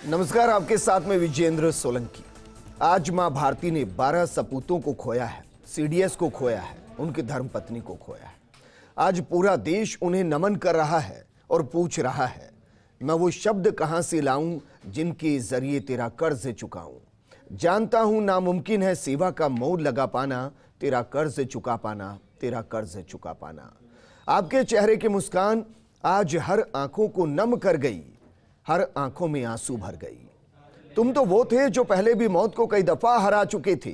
नमस्कार, आपके साथ में विजेंद्र सोलंकी। आज मां भारती ने 12 सपूतों को खोया है, सीडीएस को खोया है, उनकी धर्मपत्नी को खोया है। आज पूरा देश उन्हें नमन कर रहा है और पूछ रहा है, मैं वो शब्द कहां से लाऊं जिनके जरिए तेरा कर्ज चुकाऊं। जानता हूं नामुमकिन है सेवा का मोल लगा पाना, तेरा कर्ज चुका पाना, तेरा कर्ज चुका पाना। आपके चेहरे की मुस्कान आज हर आंखों को नम कर गई, हर आंखों में आंसू भर गई। तुम तो वो थे जो पहले भी मौत को कई दफा हरा चुके थे,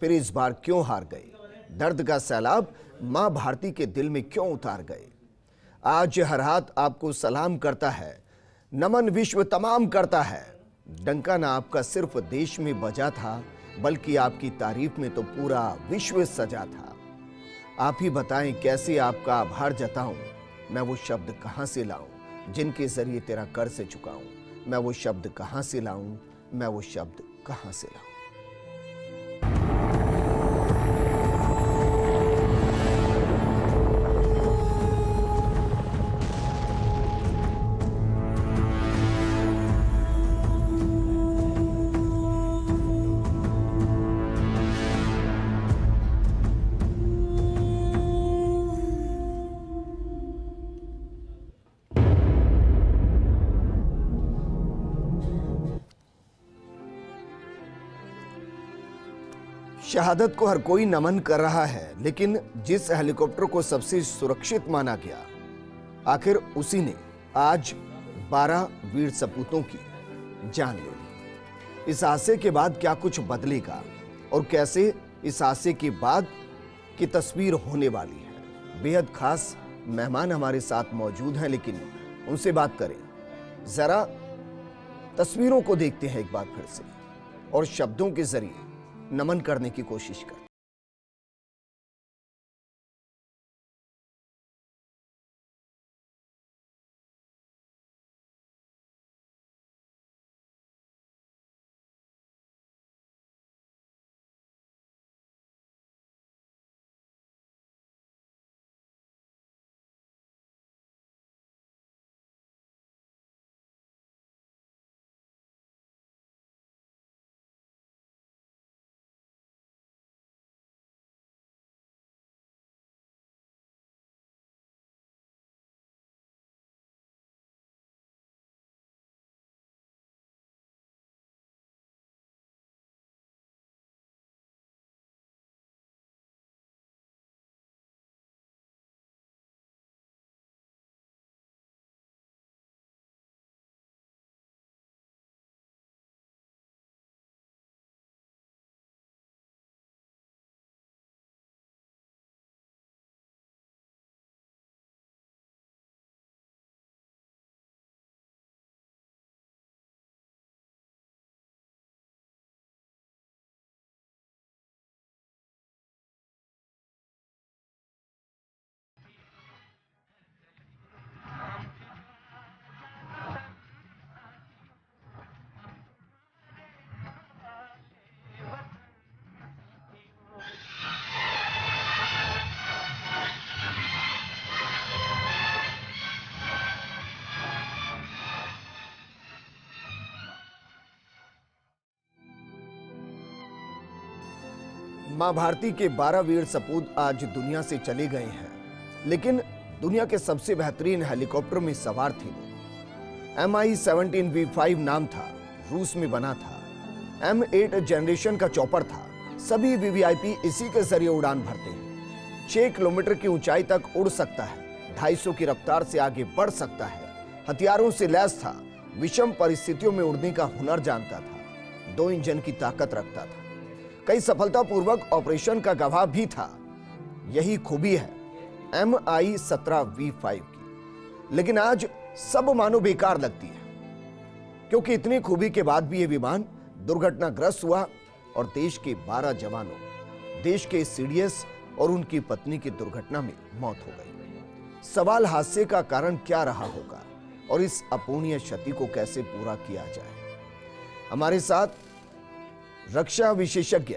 फिर इस बार क्यों हार गए? दर्द का सैलाब मां भारती के दिल में क्यों उतार गए? आज हर हाथ आपको सलाम करता है, नमन विश्व तमाम करता है। डंका ना आपका सिर्फ देश में बजा था, बल्कि आपकी तारीफ में तो पूरा विश्व सजा था। आप ही बताएं कैसे आपका आभार जताऊं, मैं वो शब्द कहां से लाऊं जिनके जरिए तेरा कर्ज चुकाऊं। मैं वो शब्द कहां से लाऊं, मैं वो शब्द कहां से लाऊं। शहादत को हर कोई नमन कर रहा है, लेकिन जिस हेलीकॉप्टर को सबसे सुरक्षित माना गया, आखिर उसी ने आज 12 वीर सपूतों की जान ले ली। इस हादसे के बाद क्या कुछ बदलेगा और कैसे इस हादसे के बाद की तस्वीर होने वाली है? बेहद खास मेहमान हमारे साथ मौजूद हैं, लेकिन उनसे बात करें। जरा तस्वीरों को देखते हैं एक बार फिर से और शब्दों के जरिए नमन करने की कोशिश कर। मां भारती के 12 वीर सपूत आज दुनिया से चले गए हैं, लेकिन दुनिया के सबसे बेहतरीन हेलीकॉप्टर में सवार थे वो। Mi-17V5 नाम था, रूस में बना था। M8 जनरेशन का चॉपर था। सभी वीवीआईपी इसी के जरिए उड़ान भरते हैं। 6 किलोमीटर की ऊंचाई तक उड़ सकता है, 250 की रफ्तार से आगे बढ़ सकता है। हथियारों से लैस था, विषम परिस्थितियों में उड़ने का हुनर जानता था, 2 इंजन की ताकत रखता था, कई सफलतापूर्वक ऑपरेशन का गवाह भी था। यही खूबी है Mi-17V5 की। लेकिन आज सब मानो बेकार लगती है, क्योंकि इतनी खूबी के बाद भी यह विमान दुर्घटनाग्रस्त हुआ और देश के 12 जवानों, देश के सीडीएस और उनकी पत्नी की दुर्घटना में मौत हो गई। सवाल हादसे का कारण क्या रहा होगा और इस अपूर्णीय क्षति को कैसे पूरा किया जाए? हमारे साथ रक्षा विशेषज्ञ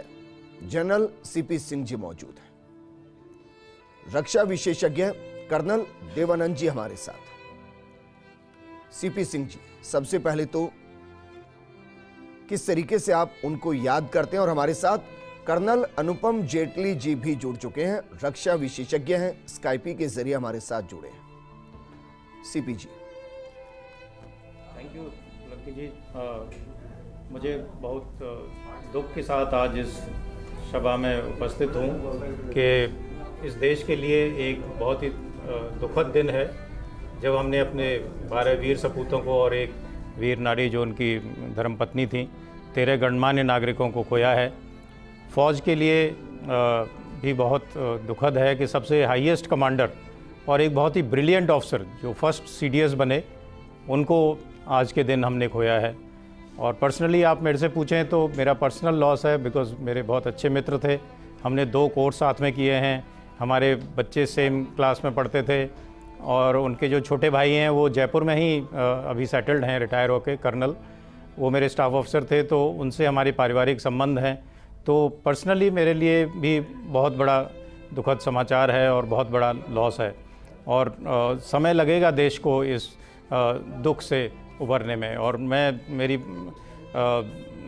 जनरल सीपी सिंह जी मौजूद हैं। रक्षा विशेषज्ञ कर्नल देवानंद जी हमारे साथ। सीपी सिंह जी, सबसे पहले तो किस तरीके से आप उनको याद करते हैं। और हमारे साथ कर्नल अनुपम जेटली जी भी जुड़ चुके हैं, रक्षा विशेषज्ञ हैं, स्काइपी के जरिए हमारे साथ जुड़े हैं। CP ji. Thank you Lucky ji. मुझे बहुत दुख के साथ आज इस सभा में उपस्थित हूँ कि इस देश के लिए एक बहुत ही दुखद दिन है जब हमने अपने 12 वीर सपूतों को और एक वीर नारी जो उनकी धर्मपत्नी थी, 13 गणमान्य नागरिकों को खोया है। फ़ौज के लिए भी बहुत दुखद है कि सबसे हाईएस्ट कमांडर और एक बहुत ही ब्रिलियंट ऑफिसर जो फर्स्ट सीडीएस बने, उनको आज के दिन हमने खोया है। और पर्सनली आप मेरे से पूछें तो मेरा पर्सनल लॉस है, बिकॉज़ मेरे बहुत अच्छे मित्र थे, हमने 2 कोर्स साथ में किए हैं, हमारे बच्चे सेम क्लास में पढ़ते थे और उनके जो छोटे भाई हैं वो जयपुर में ही अभी सेटल्ड हैं, रिटायर होके कर्नल, वो मेरे स्टाफ ऑफिसर थे, तो उनसे हमारी पारिवारिक संबंध हैं। तो पर्सनली मेरे लिए भी बहुत बड़ा दुखद समाचार है और बहुत बड़ा लॉस है और समय लगेगा देश को इस दुख से उभरने में। और मैं मेरी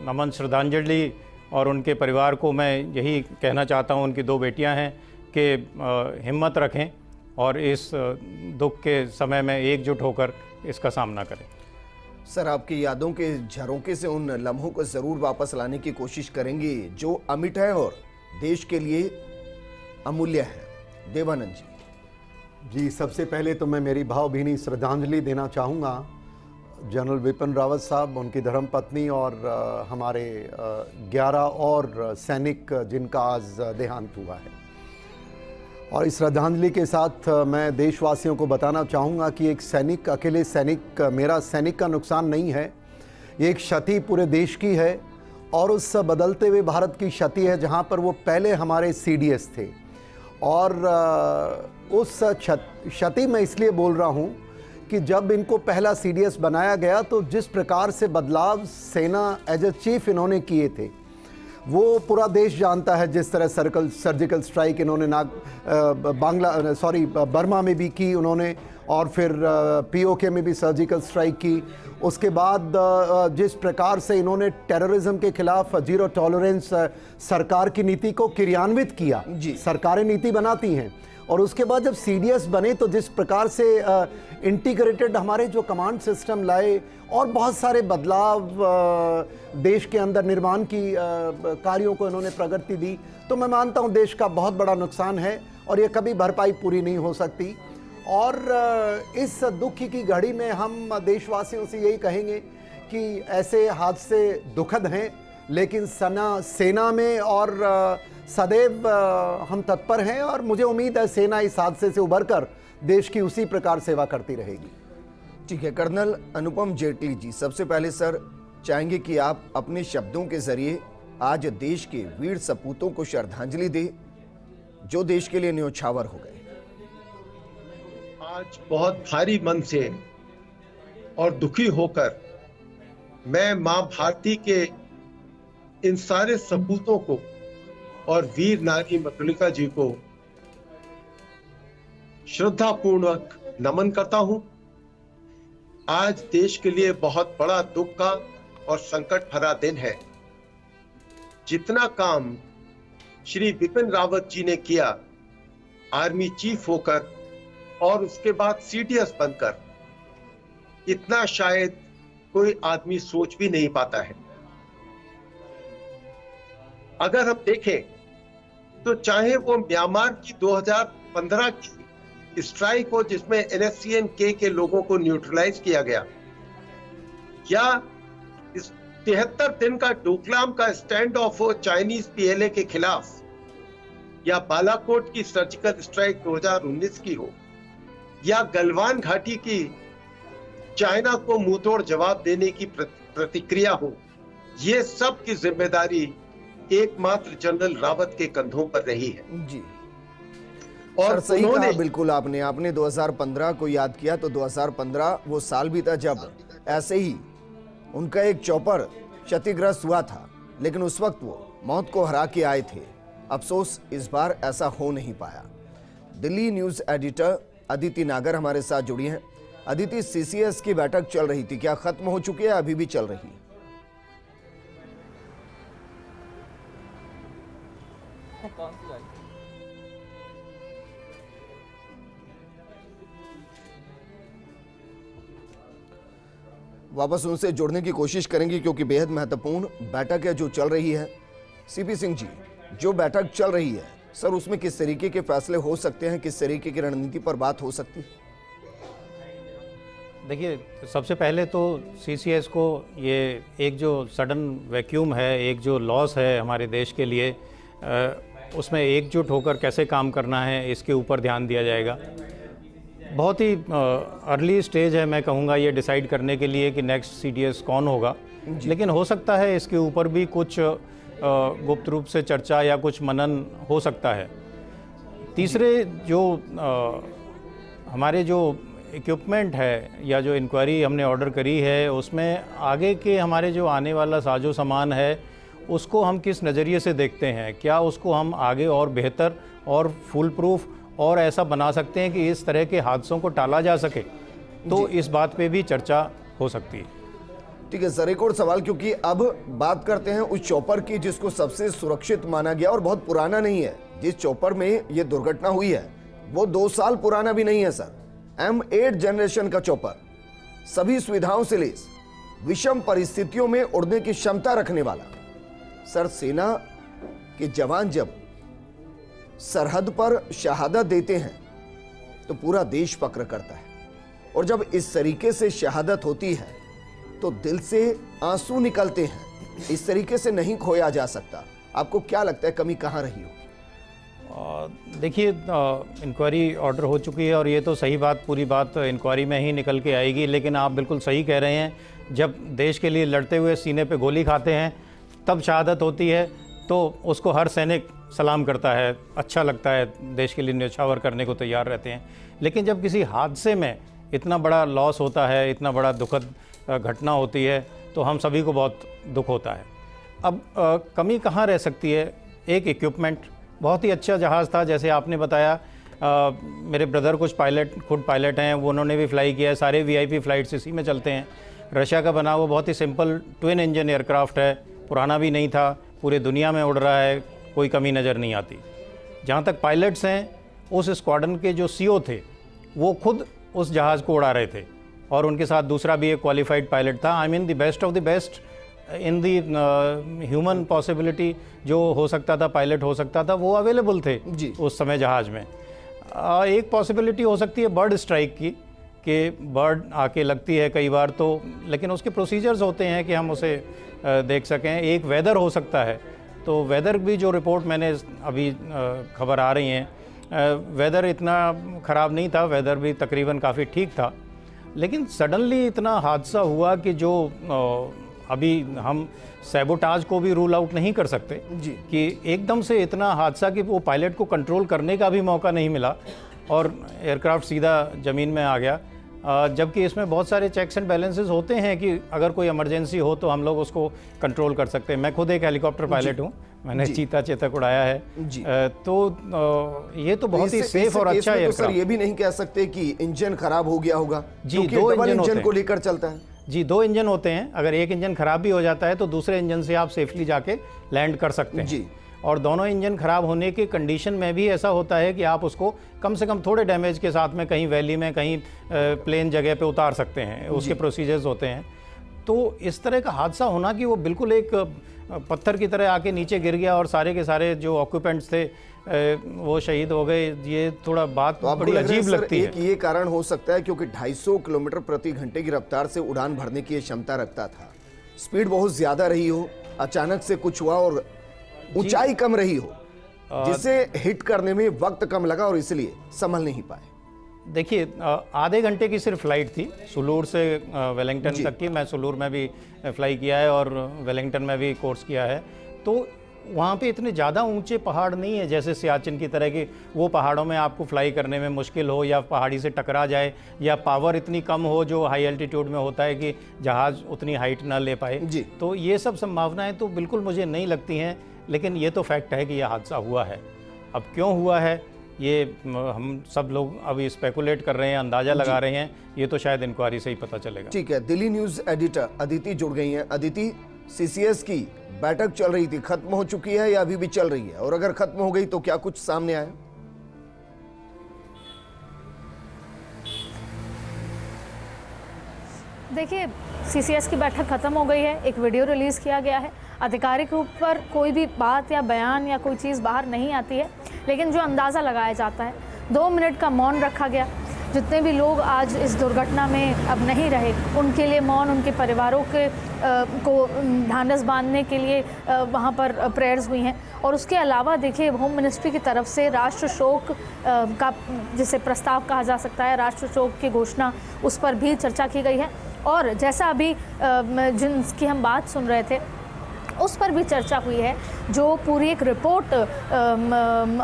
नमन श्रद्धांजलि और उनके परिवार को मैं यही कहना चाहता हूँ, उनकी 2 बेटियाँ हैं, कि हिम्मत रखें और इस दुख के समय में एकजुट होकर इसका सामना करें। सर, आपकी यादों के झरोखे से उन लम्हों को ज़रूर वापस लाने की कोशिश करेंगे जो अमिट है और देश के लिए अमूल्य है। देवानंद जी। सबसे पहले तो मैं मेरी भावभीनी श्रद्धांजलि देना चाहूँगा जनरल विपिन रावत साहब, उनकी धर्मपत्नी और हमारे 11 और सैनिक जिनका आज देहांत हुआ है। और इस श्रद्धांजलि के साथ मैं देशवासियों को बताना चाहूँगा कि एक सैनिक, अकेले सैनिक, मेरा सैनिक का नुकसान नहीं है, ये एक क्षति पूरे देश की है और उस बदलते हुए भारत की क्षति है जहाँ पर वो पहले हमारे सीडीएस थे। और उस क्षति में इसलिए बोल रहा हूँ कि जब इनको पहला सीडीएस बनाया गया तो जिस प्रकार से बदलाव सेना एज ए चीफ इन्होंने किए थे वो पूरा देश जानता है। जिस तरह सर्जिकल स्ट्राइक इन्होंने बर्मा में भी की उन्होंने, और फिर पीओके में भी सर्जिकल स्ट्राइक की। उसके बाद जिस प्रकार से इन्होंने टेररिज्म के खिलाफ जीरो टॉलरेंस सरकार की नीति को क्रियान्वित किया, सरकारें नीति बनाती हैं। और उसके बाद जब सीडीएस बने तो जिस प्रकार से इंटीग्रेटेड हमारे जो कमांड सिस्टम लाए और बहुत सारे बदलाव देश के अंदर निर्माण की कार्यों को इन्होंने प्रगति दी, तो मैं मानता हूं देश का बहुत बड़ा नुकसान है और ये कभी भरपाई पूरी नहीं हो सकती। और इस दुख की घड़ी में हम देशवासियों से यही कहेंगे कि ऐसे हादसे दुखद हैं, लेकिन सेना में और सदैव हम तत्पर हैं और मुझे उम्मीद है सेना इस हादसे से उभरकर देश की उसी प्रकार सेवा करती रहेगी। ठीक है कर्नल अनुपम जेटली जी, सबसे पहले सर चाहेंगे कि आप अपने शब्दों के जरिए आज देश के वीर सपूतों को श्रद्धांजलि दें जो देश के लिए न्योछावर हो गए। आज बहुत भारी मन से और दुखी होकर मैं मां भारती के इन सारे सपूतों को और वीर नारी मतुलिका जी को श्रद्धापूर्वक नमन करता हूं। आज देश के लिए बहुत बड़ा दुख का और संकट भरा दिन है। जितना काम श्री बिपिन रावत जी ने किया आर्मी चीफ होकर और उसके बाद सीडीएस बनकर, इतना शायद कोई आदमी सोच भी नहीं पाता है। अगर हम देखें तो चाहे वो म्यांमार की 2015 की स्ट्राइक हो जिसमें NSCN-K के लोगों को न्यूट्रलाइज किया गया, या इस 73 दिन का डोकलाम का स्टैंड ऑफ हो चाइनीज PLA के खिलाफ, या बालाकोट की सर्जिकल स्ट्राइक 2019 की हो, या गलवान घाटी की चाइना को मुंहतोड़ जवाब देने की प्रतिक्रिया हो, ये सब की जिम्मेदारी एकमात्र जनरल रावत के कंधों पर रही है जी। और सही कहा बिल्कुल आपने 2015 को याद किया तो 2015 वो साल भी था जब ऐसे ही उनका एक चॉपर क्षतिग्रस्त हुआ था, लेकिन उस वक्त वो मौत को हरा के आए थे। अफसोस इस बार ऐसा हो नहीं पाया। दिल्ली न्यूज एडिटर अदिति नागर हमारे साथ जुड़ी हैं। अदिति, CCS की बैठक चल रही थी, क्या खत्म हो चुकी है, अभी भी चल रही है? वापस उनसे जुड़ने की कोशिश करेंगे क्योंकि बेहद महत्वपूर्ण बैठक है जो चल रही है। सीपी सिंह जी, जो बैठक चल रही है सर, उसमें किस तरीके के फैसले हो सकते हैं, किस तरीके की रणनीति पर बात हो सकती है? देखिए, सबसे पहले तो सीसीएस को ये एक जो सडन वैक्यूम है, एक जो लॉस है हमारे देश के लिए, उसमें एकजुट होकर कैसे काम करना है इसके ऊपर ध्यान दिया जाएगा। बहुत ही अर्ली स्टेज है, मैं कहूँगा, ये डिसाइड करने के लिए कि नेक्स्ट सीडीएस कौन होगा, लेकिन हो सकता है इसके ऊपर भी कुछ गुप्त रूप से चर्चा या कुछ मनन हो सकता है। तीसरे जो हमारे जो इक्विपमेंट है या जो इंक्वायरी हमने ऑर्डर करी है, उसमें आगे के हमारे जो आने वाला साजो सामान है उसको हम किस नज़रिए से देखते हैं, क्या उसको हम आगे और बेहतर और फुल प्रूफ और ऐसा बना सकते हैं कि इस तरह के हादसों को टाला जा सके, तो इस बात पे भी चर्चा हो सकती है। ठीक है सर, एक और सवाल, क्योंकि अब बात करते हैं उस चॉपर की जिसको सबसे सुरक्षित माना गया और बहुत पुराना नहीं है। जिस चॉपर में ये दुर्घटना हुई है वो 2 साल पुराना भी नहीं है सर। M8 जनरेशन का चॉपर, सभी सुविधाओं से लैस, विषम परिस्थितियों में उड़ने की क्षमता रखने वाला। सर, सेना के जवान जब सरहद पर शहादत देते हैं तो पूरा देश फक्र करता है, और जब इस तरीके से शहादत होती है तो दिल से आंसू निकलते हैं। इस तरीके से नहीं खोया जा सकता। आपको क्या लगता है कमी कहाँ रही होगी? देखिए, इंक्वायरी ऑर्डर हो चुकी है और ये तो सही बात, पूरी बात इंक्वायरी में ही निकल के आएगी। लेकिन आप बिल्कुल सही कह रहे हैं, जब देश के लिए लड़ते हुए सीने पे गोली खाते हैं तब शहादत होती है तो उसको हर सैनिक सलाम करता है, अच्छा लगता है, देश के लिए न्यौछावर करने को तैयार रहते हैं। लेकिन जब किसी हादसे में इतना बड़ा लॉस होता है, इतना बड़ा दुखद घटना होती है, तो हम सभी को बहुत दुख होता है। अब कमी कहाँ रह सकती है? एक इक्विपमेंट, बहुत ही अच्छा जहाज़ था, जैसे आपने बताया। मेरे ब्रदर कुछ पायलट, खुद पायलट हैं, वो उन्होंने भी फ्लाई किया है। सारे वीआईपी फ्लाइट्स इसी में चलते हैं। रशिया का बना हुआ बहुत ही सिंपल ट्विन इंजन एयरक्राफ्ट है, पुराना भी नहीं था, पूरे दुनिया में उड़ रहा है, कोई कमी नज़र नहीं आती। जहाँ तक पायलट्स हैं, उस स्क्वाड्रन के जो सीओ थे वो खुद उस जहाज़ को उड़ा रहे थे और उनके साथ दूसरा भी एक क्वालिफाइड पायलट था। I mean the best of the best in the human possibility, जो हो सकता था, पायलट हो सकता था, वो अवेलेबल थे जी उस समय जहाज़ में। एक पॉसिबिलिटी हो सकती है बर्ड स्ट्राइक की, कि बर्ड आके लगती है कई बार, तो लेकिन उसके प्रोसीजर्स होते हैं कि हम उसे देख सकें। एक वेदर हो सकता है, तो वेदर भी जो रिपोर्ट मैंने अभी खबर आ रही हैं, वेदर इतना ख़राब नहीं था, वेदर भी तकरीबन काफ़ी ठीक था। लेकिन सडनली इतना हादसा हुआ कि जो अभी हम सैबोटाज को भी रूल आउट नहीं कर सकते जी, कि एकदम से इतना हादसा कि वो पायलट को कंट्रोल करने का भी मौका नहीं मिला और एयरक्राफ्ट सीधा ज़मीन में आ गया। जबकि इसमें बहुत सारे चेक्स एंड बैलेंसेस होते हैं कि अगर कोई इमरजेंसी हो तो हम लोग उसको कंट्रोल कर सकते हैं। मैं खुद एक हेलीकॉप्टर पायलट हूँ, मैंने चीता चेतक उड़ाया है जी। तो ये तो बहुत ही सेफ और अच्छा है। एयरक्राफ्ट। सर, ये भी नहीं कह सकते कि इंजन खराब हो गया होगा, जी, क्योंकि 2 डबल इंजन होते इंजन हैं। को लेकर चलता है। जी, 2 इंजन होते हैं। अगर एक इंजन खराब भी हो जाता है तो दूसरे इंजन से आप सेफली जाके लैंड कर सकते हैं जी। और दोनों इंजन खराब होने की कंडीशन में भी ऐसा होता है कि आप उसको कम से कम थोड़े डैमेज के साथ में कहीं वैली में, कहीं प्लेन जगह पे उतार सकते हैं, उसके प्रोसीजर्स होते हैं। तो इस तरह का हादसा होना कि वो बिल्कुल एक पत्थर की तरह आके नीचे गिर गया और सारे के सारे जो ऑक्यूपेंट्स थे वो शहीद हो गए, ये थोड़ा बात तो आपको बड़ी लग रहा है अजीब सर, लगती है। एक ये कारण हो सकता है क्योंकि 250 किलोमीटर प्रति घंटे की रफ्तार से उड़ान भरने की क्षमता रखता था, स्पीड बहुत ज्यादा रही हो, अचानक से कुछ हुआ और ऊंचाई कम रही हो, जिसे हिट करने में वक्त कम लगा और इसलिए संभल नहीं पाए। देखिए, आधे घंटे की सिर्फ फ़्लाइट थी सुलूर से वेलिंगटन तक की। मैं सुलूर में भी फ्लाई किया है और वेलिंगटन में भी कोर्स किया है। तो वहाँ पे इतने ज़्यादा ऊंचे पहाड़ नहीं है जैसे सियाचिन की तरह के, वो पहाड़ों में आपको फ्लाई करने में मुश्किल हो या पहाड़ी से टकरा जाए या पावर इतनी कम हो जो हाई एल्टीट्यूड में होता है कि जहाज़ उतनी हाइट ना ले पाए। जी। तो ये सब संभावनाएँ तो बिल्कुल मुझे नहीं लगती हैं, लेकिन ये तो फैक्ट है कि यह हादसा हुआ है। अब क्यों हुआ है ये हम सब लोग अभी स्पेकुलेट कर रहे हैं, अंदाज़ा लगा रहे हैं, ये तो शायद इंक्वायरी से ही पता चलेगा। ठीक है, दिल्ली न्यूज एडिटर अदिति जुड़ गई हैं। अदिति, सीसीएस की बैठक चल रही थी, खत्म हो चुकी है या अभी भी चल रही है? और अगर खत्म हो गई तो क्या कुछ सामने आया? देखिए, सीसीएस की बैठक खत्म हो गई है, एक वीडियो रिलीज़ किया गया है। अधिकारी के ऊपर कोई भी बात या बयान या कोई चीज़ बाहर नहीं आती है, लेकिन जो अंदाज़ा लगाया जाता है, 2 मिनट का मौन रखा गया। जितने भी लोग आज इस दुर्घटना में अब नहीं रहे, उनके लिए मौन, उनके परिवारों के को ढांढस बांधने के लिए वहाँ पर प्रेयर्स हुई हैं। और उसके अलावा देखिए, होम मिनिस्ट्री की तरफ से राष्ट्र शोक का जिसे प्रस्ताव कहा जा सकता है, राष्ट्र शोक की घोषणा, उस पर भी चर्चा की गई है। और जैसा अभी जिनकी हम बात सुन रहे थे, उस पर भी चर्चा हुई है, जो पूरी एक रिपोर्ट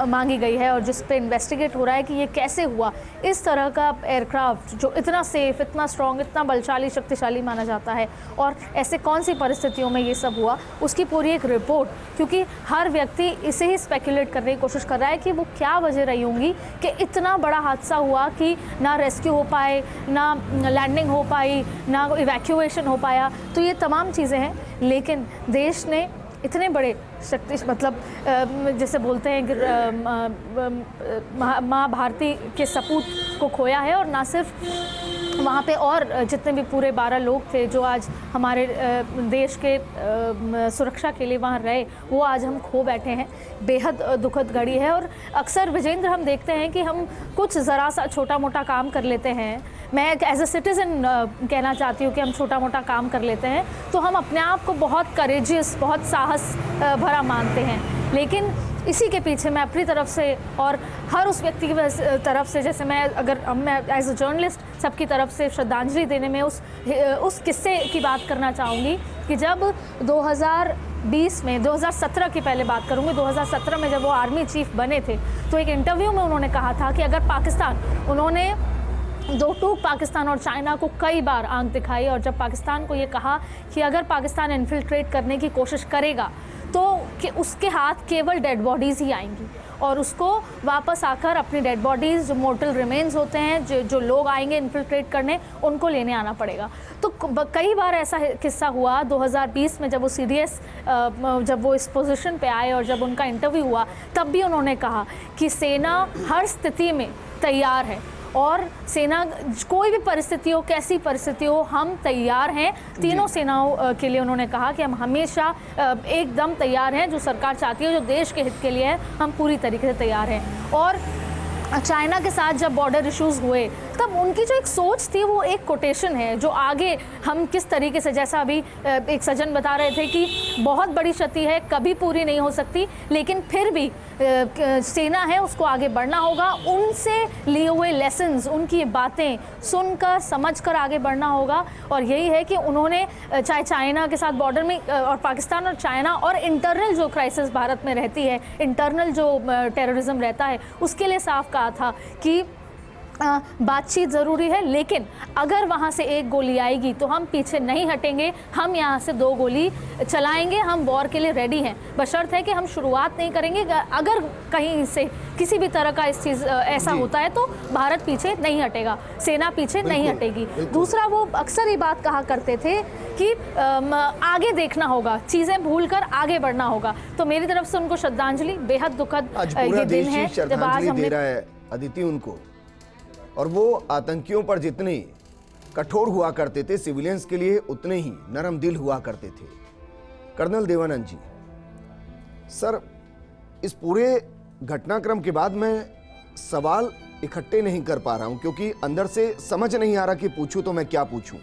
मांगी गई है और जिस पे इन्वेस्टिगेट हो रहा है कि ये कैसे हुआ। इस तरह का एयरक्राफ्ट जो इतना सेफ, इतना स्ट्रॉन्ग, इतना बलशाली, शक्तिशाली माना जाता है, और ऐसे कौन सी परिस्थितियों में ये सब हुआ, उसकी पूरी एक रिपोर्ट। क्योंकि हर व्यक्ति इसे ही स्पेकुलेट करने की कोशिश कर रहा है कि वो क्या वजह रही होंगी कि इतना बड़ा हादसा हुआ कि ना रेस्क्यू हो पाए, ना लैंडिंग हो पाई, ना इवैक्यूएशन हो पाया। तो ये तमाम चीज़ें हैं, लेकिन देश ने इतने बड़े शक्ति, मतलब जैसे बोलते हैं कि माँ भारती के सपूत को खोया है। और ना सिर्फ वहाँ पे, और जितने भी पूरे 12 लोग थे जो आज हमारे देश के सुरक्षा के लिए वहाँ रहे, वो आज हम खो बैठे हैं। बेहद दुखद घड़ी है। और अक्सर विजेंद्र, हम देखते हैं कि हम कुछ ज़रा सा छोटा मोटा काम कर लेते हैं। मैं एज अ सिटीज़न कहना चाहती हूँ कि हम छोटा मोटा काम कर लेते हैं तो हम अपने आप को बहुत करेजियस, बहुत साहस भरा मानते हैं। लेकिन इसी के पीछे मैं अपनी तरफ से और हर उस व्यक्ति की तरफ से, जैसे मैं एज अ जर्नलिस्ट सबकी तरफ से श्रद्धांजलि देने में उस किस्से की बात करना चाहूँगी कि जब 2020 में, 2017 की पहले बात करूँगी, 2017 में जब वो आर्मी चीफ बने थे, तो एक इंटरव्यू में उन्होंने कहा था कि अगर पाकिस्तान, उन्होंने दो टूक पाकिस्तान और चाइना को कई बार आंख दिखाई, और जब पाकिस्तान को ये कहा कि अगर पाकिस्तान इन्फिल्ट्रेट करने की कोशिश करेगा तो कि उसके हाथ केवल डेड बॉडीज़ ही आएंगी, और उसको वापस आकर अपनी डेड बॉडीज़, जो मोर्टल रिमेन्स होते हैं, जो लोग आएंगे इन्फिल्ट्रेट करने, उनको लेने आना पड़ेगा। तो कई बार ऐसा किस्सा हुआ। 2020 में जब वो सीडीएस, जब वो इस पोजीशन पे आए और जब उनका इंटरव्यू हुआ, तब भी उन्होंने कहा कि सेना हर स्थिति में तैयार है, और सेना कोई भी परिस्थिति हो, कैसी परिस्थिति हो, हम तैयार हैं। तीनों सेनाओं के लिए उन्होंने कहा कि हम हमेशा एकदम तैयार हैं। जो सरकार चाहती है, जो देश के हित के लिए है, हम पूरी तरीके से तैयार हैं। और चाइना के साथ जब बॉर्डर इश्यूज़ हुए, तब उनकी जो एक सोच थी, वो एक कोटेशन है जो आगे हम किस तरीके से, जैसा अभी एक सज्जन बता रहे थे कि बहुत बड़ी क्षति है, कभी पूरी नहीं हो सकती, लेकिन फिर भी सेना है, उसको आगे बढ़ना होगा। उनसे लिए हुए लेसन्स, उनकी बातें सुनकर, समझकर आगे बढ़ना होगा। और यही है कि उन्होंने, चाहे चाइना के साथ बॉर्डर में, और पाकिस्तान और चाइना, और इंटरनल जो क्राइसिस भारत में रहती है, इंटरनल जो टेररिज्म रहता है, उसके लिए साफ कहा था कि बातचीत ज़रूरी है, लेकिन अगर वहाँ से एक गोली आएगी तो हम पीछे नहीं हटेंगे, हम यहाँ से 2 गोली चलाएंगे, हम वॉर के लिए रेडी हैं। बशर्त है कि हम शुरुआत नहीं करेंगे। अगर कहीं से किसी भी तरह का इस चीज़ ऐसा होता है तो भारत पीछे नहीं हटेगा, सेना पीछे नहीं हटेगी। दूसरा, वो अक्सर ये बात कहा करते थे कि आगे देखना होगा, चीज़ें भूल कर आगे बढ़ना होगा। तो मेरी तरफ से उनको श्रद्धांजलि। बेहद दुखद ये दिन है जब आज हमने अदिति उनको, और वो आतंकियों पर जितने कठोर हुआ करते थे, सिविलियंस के लिए उतने ही नरम दिल हुआ करते थे। कर्नल देवानंद जी, सर, इस पूरे घटनाक्रम के बाद मैं सवाल इकट्ठे नहीं कर पा रहा हूं, क्योंकि अंदर से समझ नहीं आ रहा कि पूछूं तो मैं क्या पूछूं।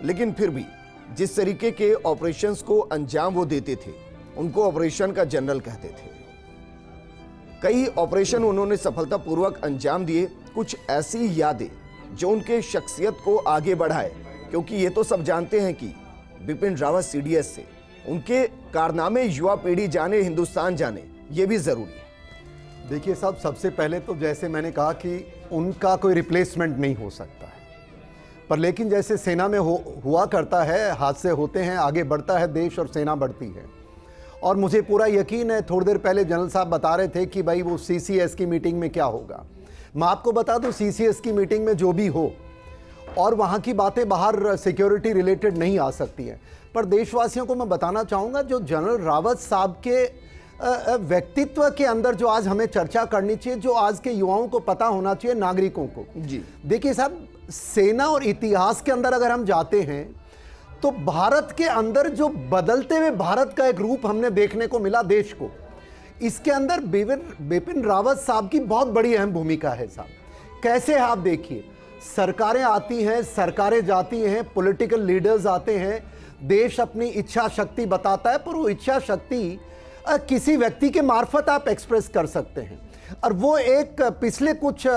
लेकिन फिर भी जिस तरीके के ऑपरेशंस को अंजाम वो देते थे, उनको ऑपरेशन का जनरल कहते थे। कई ऑपरेशन उन्होंने सफलतापूर्वक अंजाम दिए। कुछ ऐसी यादें जो उनके शख्सियत को आगे बढ़ाए, क्योंकि ये तो सब जानते हैं कि बिपिन रावत सीडीएस से, उनके कारनामे युवा पीढ़ी जाने, हिंदुस्तान जाने, ये भी जरूरी है। देखिए साहब, सबसे पहले तो जैसे मैंने कहा कि उनका कोई रिप्लेसमेंट नहीं हो सकता है, पर लेकिन जैसे सेना में हुआ करता है, हादसे होते हैं, आगे बढ़ता है देश और सेना बढ़ती है। और मुझे पूरा यकीन है, थोड़ी देर पहले जनरल साहब बता रहे थे कि भाई वो सीसीएस की मीटिंग में क्या होगा। मैं आपको बता दूं, सीसीएस की मीटिंग में जो भी हो, और वहाँ की बातें बाहर सिक्योरिटी रिलेटेड नहीं आ सकती हैं। पर देशवासियों को मैं बताना चाहूँगा, जो जनरल रावत साहब के व्यक्तित्व के अंदर जो आज हमें चर्चा करनी चाहिए, जो आज के युवाओं को पता होना चाहिए, नागरिकों को। जी देखिए साहब, सेना और इतिहास के अंदर अगर हम जाते हैं तो भारत के अंदर जो बदलते हुए भारत का एक रूप हमने देखने को मिला देश को, इसके अंदर बिपिन रावत साहब की बहुत बड़ी अहम भूमिका है साहब। कैसे आप देखिए, सरकारें आती हैं, सरकारें जाती हैं, पॉलिटिकल लीडर्स आते हैं, देश अपनी इच्छा शक्ति बताता है, पर वो इच्छा शक्ति किसी व्यक्ति के मार्फत आप एक्सप्रेस कर सकते हैं। और वो एक पिछले कुछ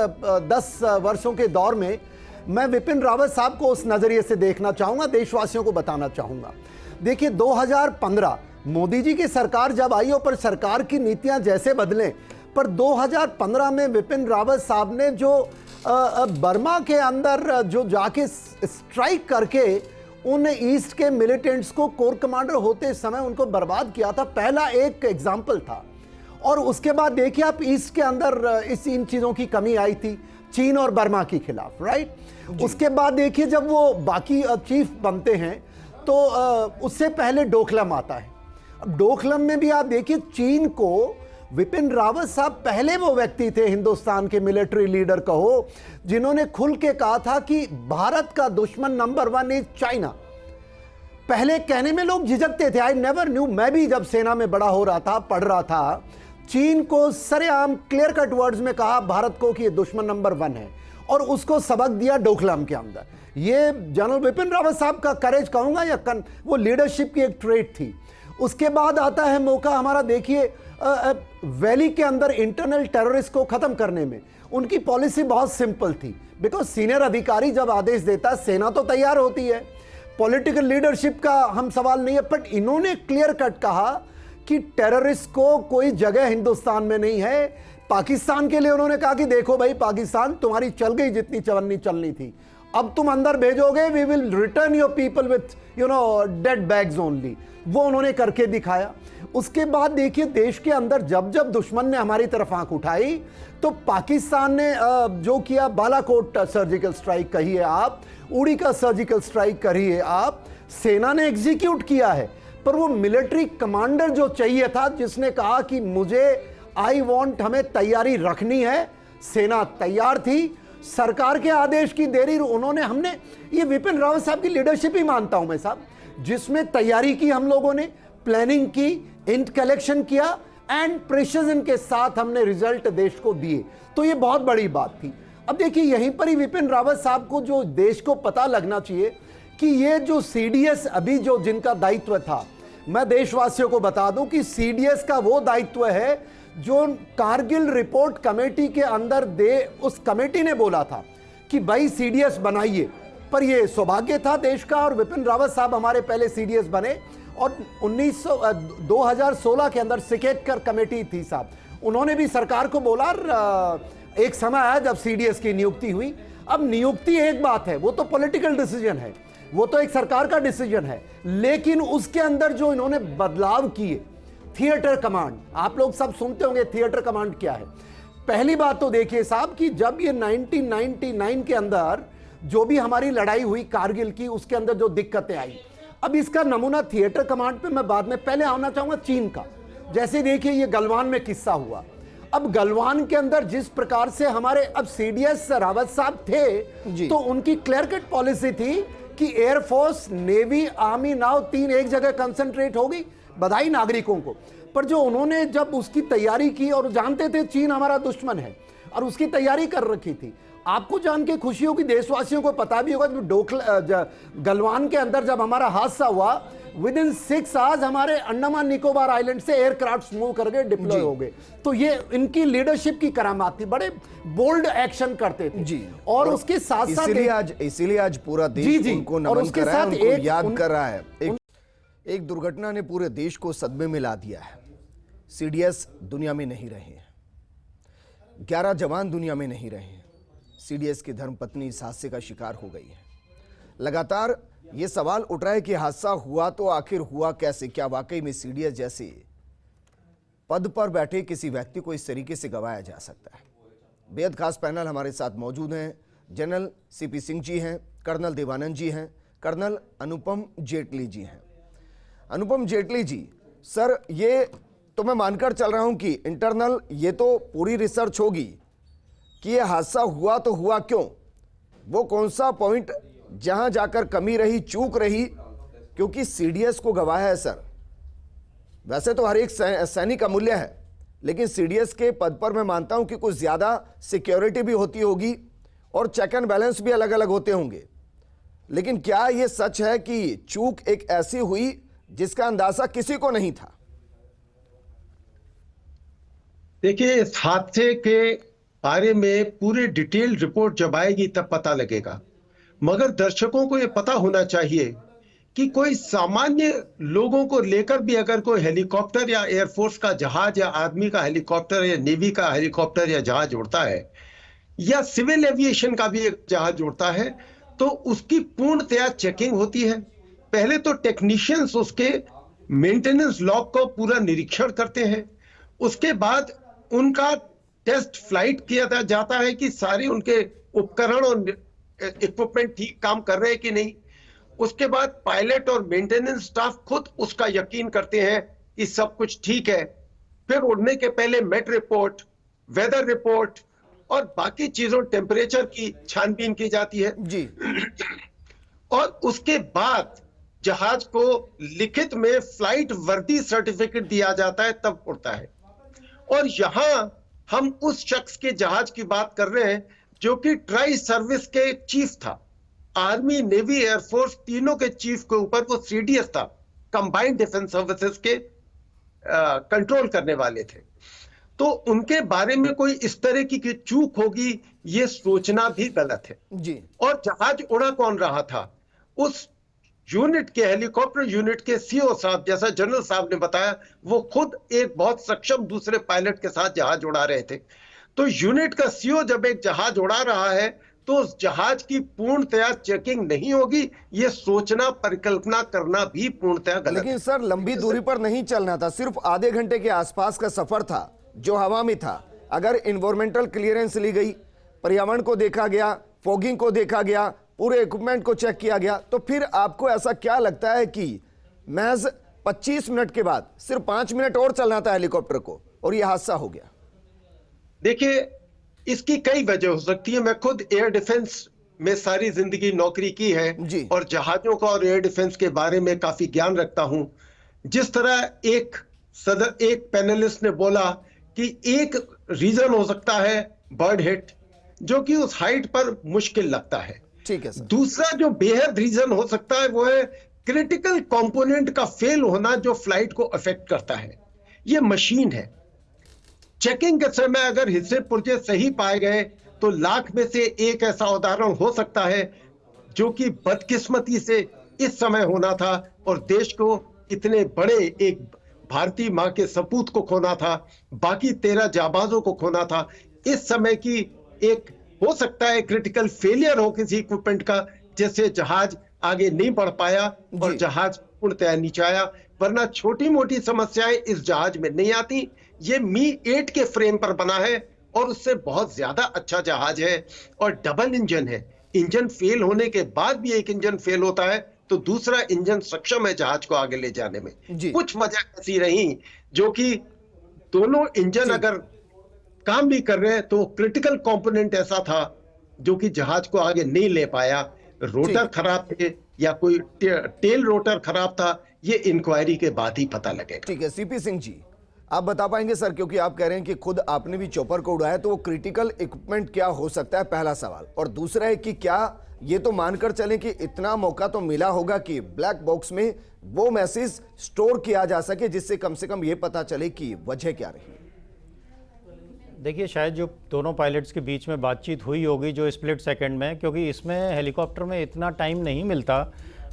10 वर्षों के दौर में मैं विपिन रावत साहब को उस नज़रिए से देखना चाहूँगा, देशवासियों को बताना चाहूँगा। देखिए 2015 मोदी जी की सरकार जब आई, पर सरकार की नीतियाँ जैसे बदलें, पर 2015 में विपिन रावत साहब ने जो बर्मा के अंदर जो जाके स्ट्राइक करके उन ईस्ट के मिलिटेंट्स को कोर कमांडर होते समय उनको बर्बाद किया था, पहला एक एग्जाम्पल था। और उसके बाद देखिए आप, ईस्ट के अंदर इन चीज़ों की कमी आई थी चीन और बर्मा के खिलाफ, राइट। उसके बाद देखिए जब वो बाकी चीफ बनते हैं तो उससे पहले डोकलम आता है। अब डोकलम में भी आप देखिए, चीन को विपिन रावत साहब पहले वो व्यक्ति थे हिंदुस्तान के मिलिट्री लीडर कहो, जिन्होंने खुल के कहा था कि भारत का दुश्मन नंबर 1 इज चाइना। पहले कहने में लोग झिझकते थे, आई नेवर न्यू, मैं भी जब सेना में बड़ा हो रहा था, पढ़ रहा था, चीन को सरेआम क्लियर कट वर्ड्स में कहा भारत को कि ये दुश्मन नंबर 1 है, और उसको सबक दिया डोकलाम के अंदर। ये जनरल बिपिन रावत साहब का करेज कहूंगा या वो लीडरशिप की एक ट्रेट थी। उसके बाद आता है मौका हमारा, देखिए वैली के अंदर इंटरनल टेररिस्ट को खत्म करने में उनकी पॉलिसी बहुत सिंपल थी, बिकॉज सीनियर अधिकारी जब आदेश देता, सेना तो तैयार होती है, पॉलिटिकल लीडरशिप का हम सवाल नहीं है, बट इन्होंने क्लियर कट कहा कि टेररिस्ट को कोई जगह हिंदुस्तान में नहीं है। पाकिस्तान के लिए उन्होंने कहा कि देखो भाई पाकिस्तान, तुम्हारी चल गई जितनी चवन्नी चलनी थी, अब तुम अंदर भेजोगे, we will return your people with dead bags only. वो उन्होंने करके दिखाया। उसके बाद देखिए देश के अंदर जब जब दुश्मन ने हमारी तरफ आंख उठाई, तो पाकिस्तान ने जो किया, बालाकोट सर्जिकल स्ट्राइक कहिए आप, उड़ी का सर्जिकल स्ट्राइक करिए आप, सेना ने एग्जीक्यूट किया है। पर वो मिलिट्री कमांडर जो चाहिए था, जिसने कहा कि मुझे आई वॉन्ट, हमें तैयारी रखनी है, सेना तैयार थी, सरकार के आदेश की देरी उन्होंने, हमने ये विपिन रावत साहब की लीडरशिप ही मानता हूं मैं साहब, जिसमें तैयारी की हम लोगों ने, प्लानिंग की, इंट कलेक्शन किया, एंड प्रिसिजन के साथ हमने रिजल्ट देश को दिए। तो ये बहुत बड़ी बात थी। अब देखिए यहीं पर ही विपिन रावत साहब को, जो देश को पता लगना चाहिए कि ये जो सीडीएस अभी जो जिनका दायित्व था, मैं देशवासियों को बता दूं कि सीडीएस का वो दायित्व है जो कारगिल रिपोर्ट कमेटी के अंदर उस कमेटी ने बोला था कि भाई सीडीएस बनाइए। पर ये सौभाग्य था देश का, और विपिन रावत साहब हमारे पहले सीडीएस बने, और 2016 के अंदर सिकेटकर कमेटी थी साहब, उन्होंने भी सरकार को बोला, एक समय आया जब सीडीएस की नियुक्ति हुई। अब नियुक्ति एक बात है, वो तो पॉलिटिकल डिसीजन है, वो तो एक सरकार का डिसीजन है, लेकिन उसके अंदर जो इन्होंने बदलाव किए, थिएटर कमांड, आप लोग सब सुनते होंगे थिएटर कमांड क्या है। पहली बात तो देखिए साहब कि जब ये 1999 के अंदर जो भी हमारी लड़ाई हुई कारगिल की, उसके अंदर जो दिक्कतें आई, अब इसका नमूना थिएटर कमांड पे मैं बाद में पहले आना चाहूंगा चीन का। जैसे देखिए ये गलवान में किस्सा हुआ, अब गलवान के अंदर जिस प्रकार से हमारे अब सीडीएस रावत साहब थे, तो उनकी क्लियर कट पॉलिसी थी कि एयरफोर्स, नेवी, आर्मी, नाव, तीन एक जगह कंसंट्रेट होगी, बधाई नागरिकों को। पर जो उन्होंने जब उसकी तैयारी की, और जानते थे चीन हमारा दुश्मन है, और उसकी तैयारी कर रखी थी। आपको जान के खुशी होगी, देशवासियों को पता भी होगा, गलवान के अंदर जब हमारा हादसा हुआ, विद इन 6 आवर्स हमारे अंडमान निकोबार आइलैंड से एयरक्राफ्ट मूव करके डिप्लॉय हो गए। तो ये इनकी लीडरशिप की करामात थी, बड़े बोल्ड एक्शन करते थे जी। और उसके साथ साथ इसीलिए आज पूरा देश उनको नमन कर रहा है, उनको याद कर रहा है। एक दुर्घटना ने पूरे देश को सदमे में ला दिया है। सीडीएस दुनिया में नहीं रहे, 11 जवान दुनिया में नहीं रहे। सीडीएस की धर्मपत्नी इस हादसे का शिकार हो गई है। लगातार ये सवाल उठ रहा है कि हादसा हुआ तो आखिर हुआ कैसे? क्या वाकई में सीडीएस जैसे पद पर बैठे किसी व्यक्ति को इस तरीके से गंवाया जा सकता है? बेहद खास पैनल हमारे साथ मौजूद हैं। जनरल सीपी सिंह जी हैं, कर्नल देवानंद जी हैं, कर्नल अनुपम जेटली जी हैं। अनुपम जेटली जी, सर ये तो मैं मानकर चल रहा हूं कि इंटरनल ये तो पूरी रिसर्च होगी कि ये हादसा हुआ तो हुआ क्यों, वो कौन सा पॉइंट जहां जाकर कमी रही, चूक रही, क्योंकि सीडीएस को गवाया है सर। वैसे तो हर एक सैनिक अमूल्य है, लेकिन सीडीएस के पद पर मैं मानता हूं कि कुछ ज्यादा सिक्योरिटी भी होती होगी और चेक एंड बैलेंस भी अलग अलग होते होंगे। लेकिन क्या ये सच है कि चूक एक ऐसी हुई जिसका अंदाजा किसी को नहीं था? देखिए, इस हादसे के बारे में पूरी डिटेल रिपोर्ट जब आएगी तब पता लगेगा, मगर दर्शकों को यह पता होना चाहिए कि कोई सामान्य लोगों को लेकर भी अगर कोई हेलीकॉप्टर या एयरफोर्स का जहाज या आर्मी का हेलीकॉप्टर या नेवी का हेलीकॉप्टर या जहाज उड़ता है या सिविल एविएशन का भी एक जहाज उड़ता है, तो उसकी पूर्णतया चेकिंग होती है। पहले तो टेक्नीशियंस उसके मेंटेनेंस लॉग को पूरा निरीक्षण करते हैं, उसके बाद उनका टेस्ट फ्लाइट किया जाता है कि सारे उनके उपकरण और इक्विपमेंट ठीक काम कर रहे हैं कि नहीं। उसके बाद पायलट और मेंटेनेंस स्टाफ खुद उसका यकीन करते हैं कि सब कुछ ठीक है। फिर उड़ने के पहले मेट रिपोर्ट, वेदर रिपोर्ट और बाकी चीजों, टेम्परेचर की छानबीन की जाती है जी। और उसके बाद जहाज को लिखित में फ्लाइट वर्दी सर्टिफिकेट दिया जाता है, तब उड़ता है। और यहां हम उस शख्स के जहाज की बात कर रहे हैं जो कि ट्राई सर्विस के चीफ था। आर्मी, नेवी, एयरफोर्स तीनों के चीफ के ऊपर वो सीडीएस था, कंबाइंड डिफेंस सर्विसेज के कंट्रोल करने वाले थे। तो उनके बारे में कोई इस तरह की चूक होगी ये सोचना भी गलत है जी। और जहाज उड़ा कौन रहा था? उस यूनिट के, हेलीकॉप्टर यूनिट के सीओ साहब, जैसा जनरल साहब ने बताया, वो खुद एक बहुत सक्षम दूसरे पायलट के साथ जहाज उड़ा रहे थे। तो यूनिट का सीओ जब एक जहाज उड़ा रहा है तो उस जहाज की पूर्णतया चेकिंग नहीं होगी, ये सोचना, परिकल्पना करना भी पूर्णतया गलत है। लेकिन सर लंबी दूरी पर नहीं चलना था, सिर्फ आधे घंटे के आसपास का सफर था जो हवा में था। अगर इन्वायरमेंटल क्लियरेंस ली गई, पर्यावरण को देखा गया, फॉगिंग को देखा गया, पूरे इक्विपमेंट को चेक किया गया, तो फिर आपको ऐसा क्या लगता है कि महज 25 मिनट के बाद सिर्फ 5 मिनट और चलना था हेलीकॉप्टर को और यह हादसा हो गया? देखिए, इसकी कई वजह हो सकती है। मैं खुद एयर डिफेंस में सारी जिंदगी नौकरी की है जी। और जहाजों का और एयर डिफेंस के बारे में काफी ज्ञान रखता हूं। जिस तरह एक पैनलिस्ट ने बोला कि एक रीजन हो सकता है बर्ड हिट, जो कि उस हाइट पर मुश्किल लगता है। ठीक है सर। दूसरा जो बेहद रीजन हो सकता है वो है क्रिटिकल कंपोनेंट का फेल होना, जो फ्लाइट को अफेक्ट करता है। ये मशीन है, चेकिंग के समय अगर हिस्से पुर्जे सही पाए गए तो लाख में से एक ऐसा उदाहरण हो सकता है जो कि बदकिस्मती से इस समय होना था और देश को इतने बड़े एक भारतीय मां के सपूत को खोना था, बाकी 13 जाबाजों को खोना था। इस समय की एक हो सकता है क्रिटिकल फेलियर हो किसी इक्विपमेंट का, जैसे जहाज आगे नहीं बढ़ पाया और जहाज पूर्णतया नीचे आया। वरना छोटी मोटी समस्याएं इस जहाज में नहीं आती। ये मी 8 के फ्रेम पर बना है और उससे बहुत ज्यादा अच्छा जहाज है और डबल इंजन है। इंजन फेल होने के बाद भी एक इंजन फेल होता है तो दूसरा इंजन सक्षम है जहाज को आगे ले जाने में। कुछ वजह ऐसी रही जो कि दोनों इंजन अगर काम भी कर रहे हैं तो क्रिटिकल कंपोनेंट ऐसा था जो कि जहाज को आगे नहीं ले पाया। रोटर खराब थे या कोई टेल रोटर खराब था, ये इंक्वायरी के बाद ही पता लगेगा। ठीक है, सीपी सिंह जी आप बता पाएंगे सर, क्योंकि आप कह रहे हैं कि खुद आपने भी चॉपर को उड़ाया, तो वो क्रिटिकल इक्विपमेंट क्या हो सकता है, पहला सवाल। और दूसरा है कि क्या ये तो मानकर चलें कि इतना मौका तो मिला होगा कि ब्लैक बॉक्स में वो मैसेज स्टोर किया जा सके जिससे कम से कम ये पता चले कि वजह क्या रही? देखिए, शायद जो दोनों पायलट्स के बीच में बातचीत हुई होगी जो स्प्लिट सेकंड में, क्योंकि इसमें हेलीकॉप्टर में इतना टाइम नहीं मिलता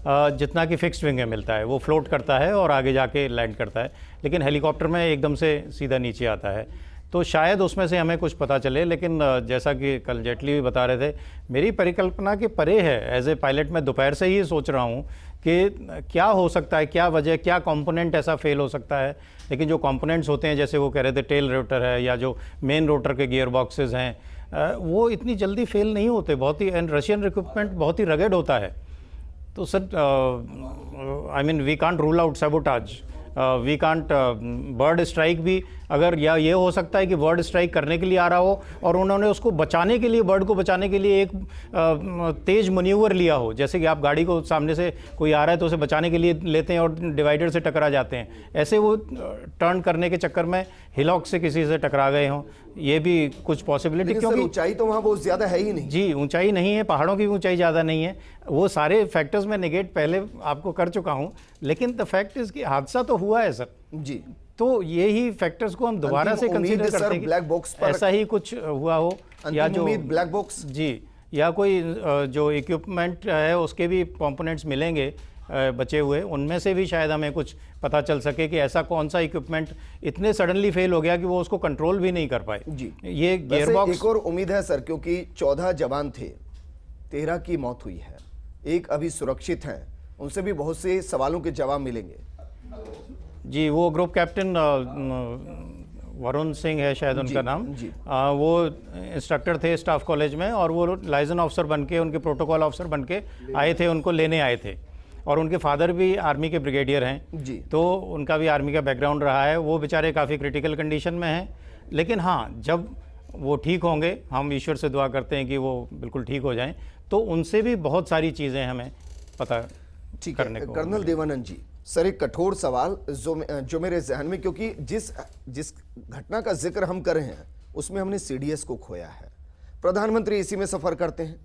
जितना कि फिक्स्ड विंग में मिलता है। वो फ्लोट करता है और आगे जाके लैंड करता है, लेकिन हेलीकॉप्टर में एकदम से सीधा नीचे आता है। तो शायद उसमें से हमें कुछ पता चले, लेकिन जैसा कि कल जेटली भी बता रहे थे, मेरी परिकल्पना के परे है। एज ए पायलट मैं दोपहर से ही सोच रहा हूँ कि क्या हो सकता है, क्या वजह, क्या कंपोनेंट ऐसा फेल हो सकता है। लेकिन जो कंपोनेंट्स होते हैं, जैसे वो कह रहे थे टेल रोटर है या जो मेन रोटर के गियर बॉक्सेस हैं, वो इतनी जल्दी फेल नहीं होते, बहुत ही, एंड रशियन इक्विपमेंट बहुत ही रगेड होता है। तो sir I mean we can't rule out sabotage, we can't bird strike भी, अगर या ये हो सकता है कि बर्ड स्ट्राइक करने के लिए आ रहा हो और उन्होंने उसको बचाने के लिए, बर्ड को बचाने के लिए एक तेज मैन्यूवर लिया हो, जैसे कि आप गाड़ी को सामने से कोई आ रहा है तो उसे बचाने के लिए लेते हैं और डिवाइडर से टकरा जाते हैं, ऐसे वो टर्न करने के चक्कर में हिलॉक से किसी से टकरा गए हों, ये भी कुछ पॉसिबिलिटी, क्योंकि ऊंचाई तो वहां बहुत ज्यादा है ही नहीं। जी, ऊंचाई नहीं है, पहाड़ों की ऊंचाई ज़्यादा नहीं है, वो सारे फैक्टर्स मैं नेगेट पहले आपको कर चुका हूँ, लेकिन द फैक्ट इज कि हादसा तो हुआ है सर जी। तो यही फैक्टर्स को हम दोबारा से कंसीडर करते हैं ब्लैक बॉक्स पर ऐसा ही कुछ हुआ हो, या जो ब्लैक बॉक्स, जी, या कोई जो इक्विपमेंट है उसके भी कंपोनेंट्स मिलेंगे बचे हुए, उनमें से भी शायद हमें कुछ पता चल सके कि ऐसा कौन सा इक्विपमेंट इतने सडनली फेल हो गया कि वो उसको कंट्रोल भी नहीं कर पाए। जी, ये गियरबॉक्स। एक और उम्मीद है सर, क्योंकि 14 जवान थे, 13 की मौत हुई है, एक अभी सुरक्षित हैं, उनसे भी बहुत से सवालों के जवाब मिलेंगे। जी, वो ग्रुप कैप्टन वरुण सिंह है शायद उनका नाम, वो इंस्ट्रक्टर थे स्टाफ कॉलेज में, और वो लाइजन ऑफिसर बन के, उनके प्रोटोकॉल ऑफिसर बन के आए थे, उनको लेने आए थे, और उनके फादर भी आर्मी के ब्रिगेडियर हैं जी। तो उनका भी आर्मी का बैकग्राउंड रहा है, वो बेचारे काफ़ी क्रिटिकल कंडीशन में हैं, लेकिन हाँ, जब वो ठीक होंगे, हम ईश्वर से दुआ करते हैं कि वो बिल्कुल ठीक हो जाएं, तो उनसे भी बहुत सारी चीज़ें हमें पता करने को। कर्नल देवानंद जी, सर एक कठोर सवाल जो मेरे जहन में, क्योंकि जिस घटना का जिक्र हम कर रहे हैं उसमें हमने सीडीएस को खोया है, प्रधानमंत्री इसी में सफर करते हैं,